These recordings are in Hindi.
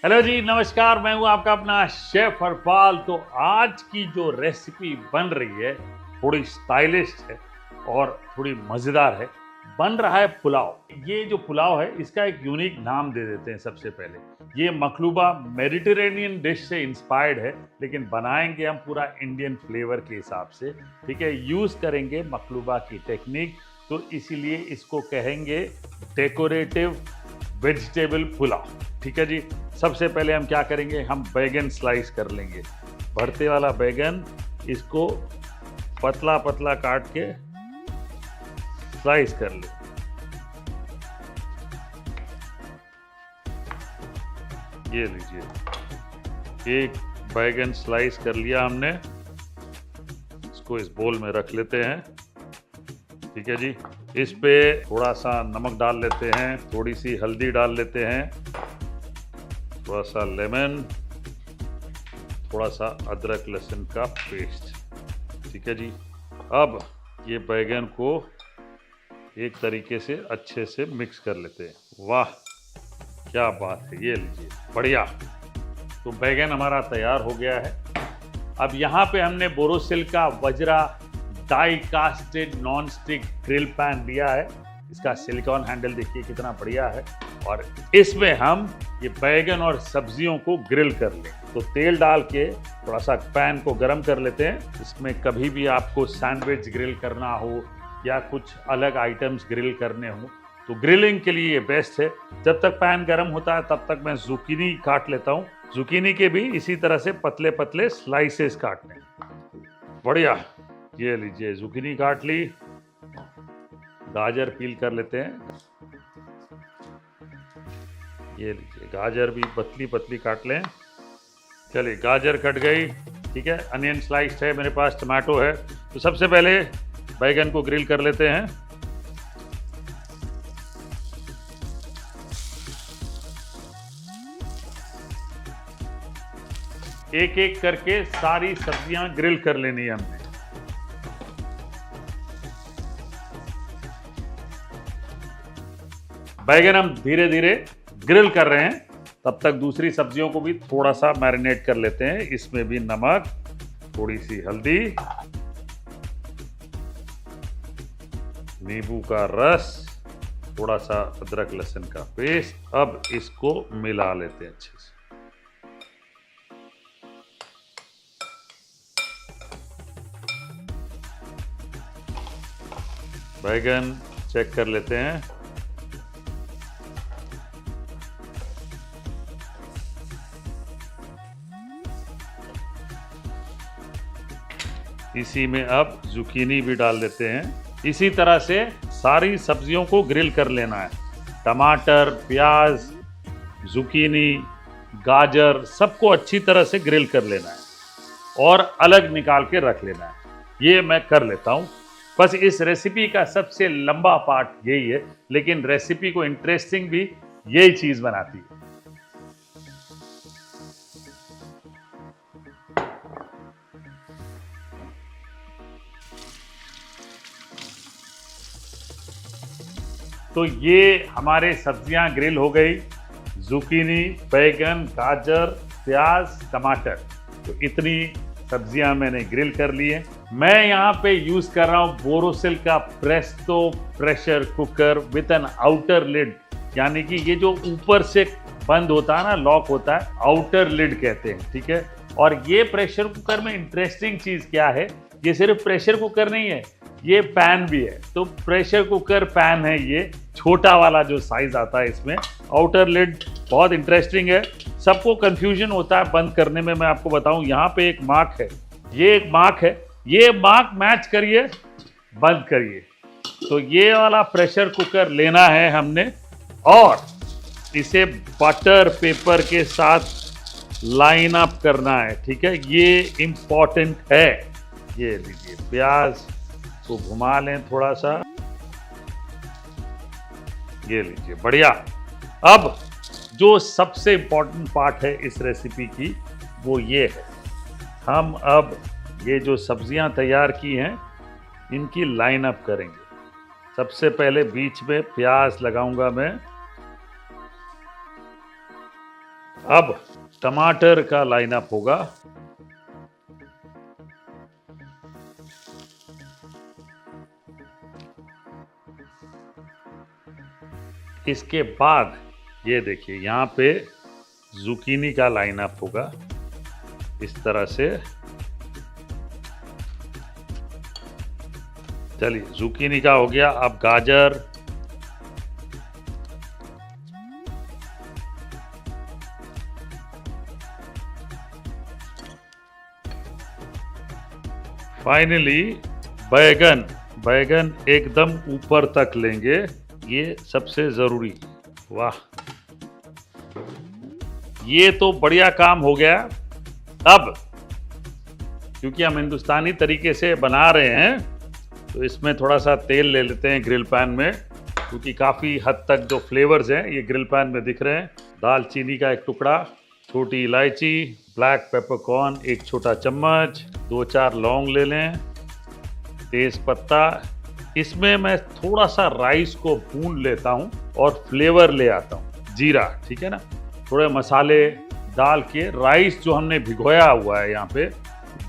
हेलो जी, नमस्कार। मैं हूं आपका अपना शेफ हरपाल। तो आज की जो रेसिपी बन रही है थोड़ी स्टाइलिश है और थोड़ी मज़ेदार है। बन रहा है पुलाव। ये जो पुलाव है इसका एक यूनिक नाम दे देते हैं। सबसे पहले ये मखलूबा मेडिटेरेनियन डिश से इंस्पायर्ड है, लेकिन बनाएंगे हम पूरा इंडियन फ्लेवर के हिसाब से। ठीक है, यूज़ करेंगे मखलूबा की टेक्निक, तो इसीलिए इसको कहेंगे डेकोरेटिव वेजिटेबल पुलाव। ठीक है जी। सबसे पहले हम क्या करेंगे, हम बैगन स्लाइस कर लेंगे। भरते वाला बैगन, इसको पतला पतला काट के स्लाइस कर ले। ये लीजिए, एक बैगन स्लाइस कर लिया हमने। इसको इस बोल में रख लेते हैं। ठीक है जी। इस पे थोड़ा सा नमक डाल लेते हैं, थोड़ी सी हल्दी डाल लेते हैं, थोड़ा सा लेमन, थोड़ा सा अदरक लहसुन का पेस्ट। ठीक है जी। अब ये बैगन को एक तरीके से अच्छे से मिक्स कर लेते हैं। वाह क्या बात है, ये लीजिए, बढ़िया। तो बैगन हमारा तैयार हो गया है। अब यहाँ पे हमने बोरोसिल का Vajra die casted non stick grill pan लिया है। इसका सिलिकॉन हैंडल देखिए कितना बढ़िया है। और इसमें हम ये बैगन और सब्जियों को ग्रिल कर लें। तो तेल डाल के थोड़ा सा पैन को गर्म कर लेते हैं। इसमें कभी भी आपको सैंडविच ग्रिल करना हो या कुछ अलग आइटम्स ग्रिल करने हो तो ग्रिलिंग के लिए ये बेस्ट है। जब तक पैन गर्म होता है तब तक मैं जुकीनी काट लेता हूँ। जुकीनी के भी इसी तरह से पतले पतले स्लाइसेस काटने। बढ़िया, ये लीजिए, जुकीनी काट ली। गाजर पील कर लेते हैं। ये लीजिए, गाजर भी पतली पतली काट लें। चलिए, गाजर कट गई। ठीक है, अनियन स्लाइस है मेरे पास, टमाटो है। तो सबसे पहले बैगन को ग्रिल कर लेते हैं। एक एक करके सारी सब्जियां ग्रिल कर लेनी है हमने। बैगन हम धीरे धीरे ग्रिल कर रहे हैं, तब तक दूसरी सब्जियों को भी थोड़ा सा मैरिनेट कर लेते हैं। इसमें भी नमक, थोड़ी सी हल्दी, नींबू का रस, थोड़ा सा अदरक लहसुन का पेस्ट। अब इसको मिला लेते हैं अच्छे से। बैगन चेक कर लेते हैं। इसी में अब जुकीनी भी डाल देते हैं। इसी तरह से सारी सब्जियों को ग्रिल कर लेना है। टमाटर, प्याज, जुकीनी, गाजर, सबको अच्छी तरह से ग्रिल कर लेना है और अलग निकाल के रख लेना है। ये मैं कर लेता हूँ। बस इस रेसिपी का सबसे लंबा पार्ट यही है, लेकिन रेसिपी को इंटरेस्टिंग भी यही चीज बनाती है। तो ये हमारे सब्जियां ग्रिल हो गई। जुकीनी, बैगन, गाजर, प्याज, टमाटर, तो इतनी सब्जियां मैंने ग्रिल कर ली है। मैं यहाँ पे यूज कर रहा हूँ बोरोसिल का presto pressure cooker with an outer lid, यानी कि ये जो ऊपर से बंद होता है ना, लॉक होता है, आउटर लिड कहते हैं। ठीक है। और ये प्रेशर कुकर में इंटरेस्टिंग चीज क्या है, ये सिर्फ प्रेशर कुकर नहीं है, ये पैन भी है। तो प्रेशर कुकर पैन है ये, छोटा वाला जो साइज आता है इसमें। आउटर लिड बहुत इंटरेस्टिंग है। सबको कंफ्यूजन होता है बंद करने में। मैं आपको बताऊं, यहाँ पे एक मार्क है, ये एक मार्क है, ये मार्क मैच करिए, बंद करिए। तो ये वाला प्रेशर कुकर लेना है हमने और इसे बटर पेपर के साथ लाइन अप करना है। ठीक है, ये इंपॉर्टेंट है। ये लीजिए, प्याज को घुमा लें थोड़ा सा। ये लीजिए, बढ़िया। अब जो सबसे इंपॉर्टेंट पार्ट है इस रेसिपी की वो ये है, हम अब ये जो सब्जियां तैयार की हैं इनकी लाइन अप करेंगे। सबसे पहले बीच में प्याज लगाऊंगा मैं, अब टमाटर का लाइनअप होगा। इसके बाद ये देखिए यहाँ पे जुकीनी का लाइनअप होगा इस तरह से। चलिए जुकीनी का हो गया। अब गाजर, फाइनली बैगन। बैगन एकदम ऊपर तक लेंगे, ये सबसे जरूरी। वाह, ये तो बढ़िया काम हो गया। अब क्योंकि हम हिंदुस्तानी तरीके से बना रहे हैं तो इसमें थोड़ा सा तेल ले लेते हैं ग्रिल पैन में, क्योंकि काफ़ी हद तक जो फ्लेवर्स हैं ये ग्रिल पैन में दिख रहे हैं। दालचीनी का एक टुकड़ा, छोटी इलायची, ब्लैक पेपरकॉर्न एक छोटा चम्मच, 2-4 लौंग ले लें, तेज पत्ता। इसमें मैं थोड़ा सा राइस को भून लेता हूँ और फ्लेवर ले आता हूँ। जीरा, ठीक है ना, थोड़े मसाले डाल के राइस जो हमने भिगोया हुआ है यहाँ पे,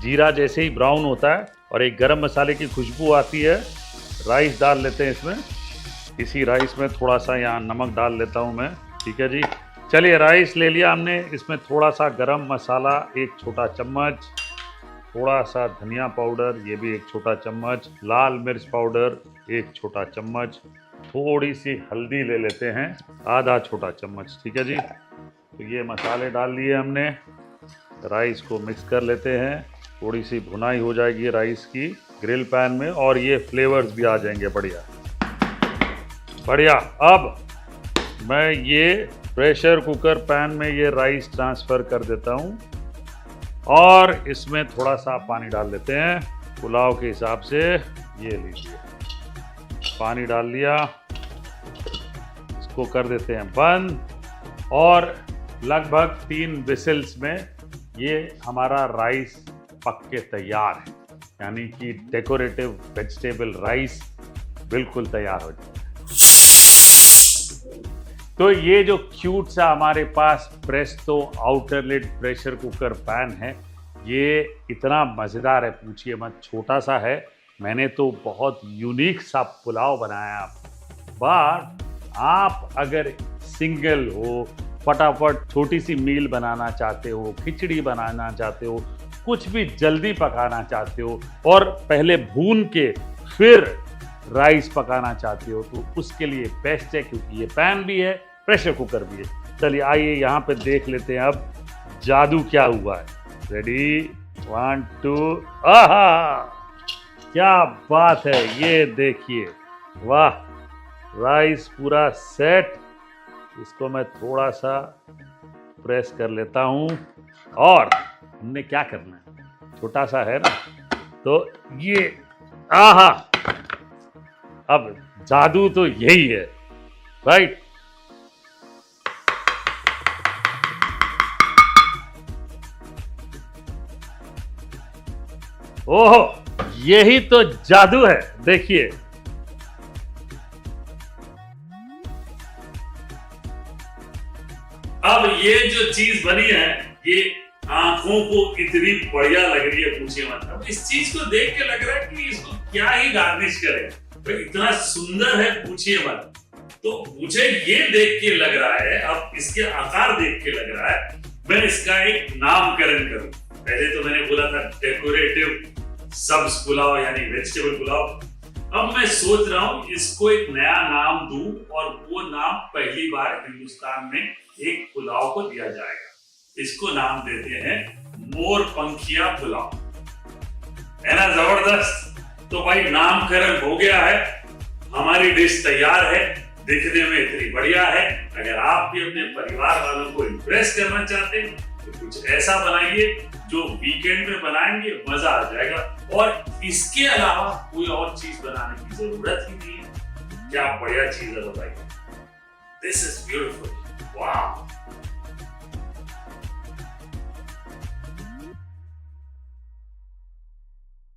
जीरा जैसे ही ब्राउन होता है और एक गरम मसाले की खुशबू आती है, राइस डाल लेते हैं इसमें। इसी राइस में थोड़ा सा यहाँ नमक डाल लेता हूँ मैं। ठीक है जी, चलिए राइस ले लिया हमने। इसमें थोड़ा सा गरम मसाला एक छोटा चम्मच, थोड़ा सा धनिया पाउडर ये भी एक छोटा चम्मच, लाल मिर्च पाउडर एक छोटा चम्मच, थोड़ी सी हल्दी ले लेते हैं आधा छोटा चम्मच। ठीक है जी, तो ये मसाले डाल लिए हमने। राइस को मिक्स कर लेते हैं, थोड़ी सी भुनाई हो जाएगी राइस की ग्रिल पैन में और ये फ्लेवर्स भी आ जाएंगे बढ़िया बढ़िया। अब मैं ये प्रेशर कुकर पैन में ये राइस ट्रांसफ़र कर देता हूँ और इसमें थोड़ा सा पानी डाल देते हैं पुलाव के हिसाब से। ये लीजिए, पानी डाल लिया, इसको कर देते हैं बंद और लगभग 3 विसिल्स में ये हमारा राइस पक के तैयार है, यानी कि डेकोरेटिव वेजिटेबल राइस बिल्कुल तैयार हो जाए। तो ये जो क्यूट सा हमारे पास Presto outer lid pressure cooker pan है, ये इतना मज़ेदार है पूछिए मत। छोटा सा है, मैंने तो बहुत यूनिक सा पुलाव बनाया। बट आप अगर सिंगल हो, फटाफट छोटी सी मील बनाना चाहते हो, खिचड़ी बनाना चाहते हो, कुछ भी जल्दी पकाना चाहते हो और पहले भून के फिर राइस पकाना चाहते हो, तो उसके लिए बेस्ट है, क्योंकि ये पैन भी है, प्रेशर कुकर भी है। चलिए आइए यहाँ पे देख लेते हैं अब जादू क्या हुआ है। रेडी, 1 2, आहा, क्या बात है, ये देखिए, वाह, राइस पूरा सेट। इसको मैं थोड़ा सा प्रेस कर लेता हूँ और हमने क्या करना है, छोटा सा है ना, तो ये, आहा, अब जादू तो यही है, राइट। ओहो, यही तो जादू है, देखिए। अब ये जो चीज बनी है, ये आंखों को इतनी बढ़िया लग रही है पूछिए मत। अब इस चीज को देख के लग रहा है कि इसको क्या ही गार्निश करें, तो इतना सुंदर है पूछिए मत। तो मुझे ये देख के लग रहा है, अब इसके आकार देख के लग रहा है मैं इसका एक नामकरण करूं। पहले तो मैंने बोला था डेकोरेटिव सब्ज पुलाव यानी वेजिटेबल पुलाव। अब मैं सोच रहा हूं इसको एक नया नाम दूं और वो नाम पहली बार हिंदुस्तान में एक पुलाव को दिया जाएगा। इसको नाम देते हैं मोर पंखिया पुलाव, है ना, जबरदस्त। तो भाई नामकरण हो गया है, हमारी डिश तैयार है, दिखने में इतनी बढ़िया है। अगर आप भी अपने परिवार वालों को इम्प्रेस करना चाहते हैं तो कुछ ऐसा बनाइए जो वीकेंड में बनाएंगे, मजा आ जाएगा। और इसके अलावा कोई और चीज बनाने की जरूरत ही नहीं है। क्या बढ़िया चीज है बताइए, दिस इज ब्यूटीफुल, वाह।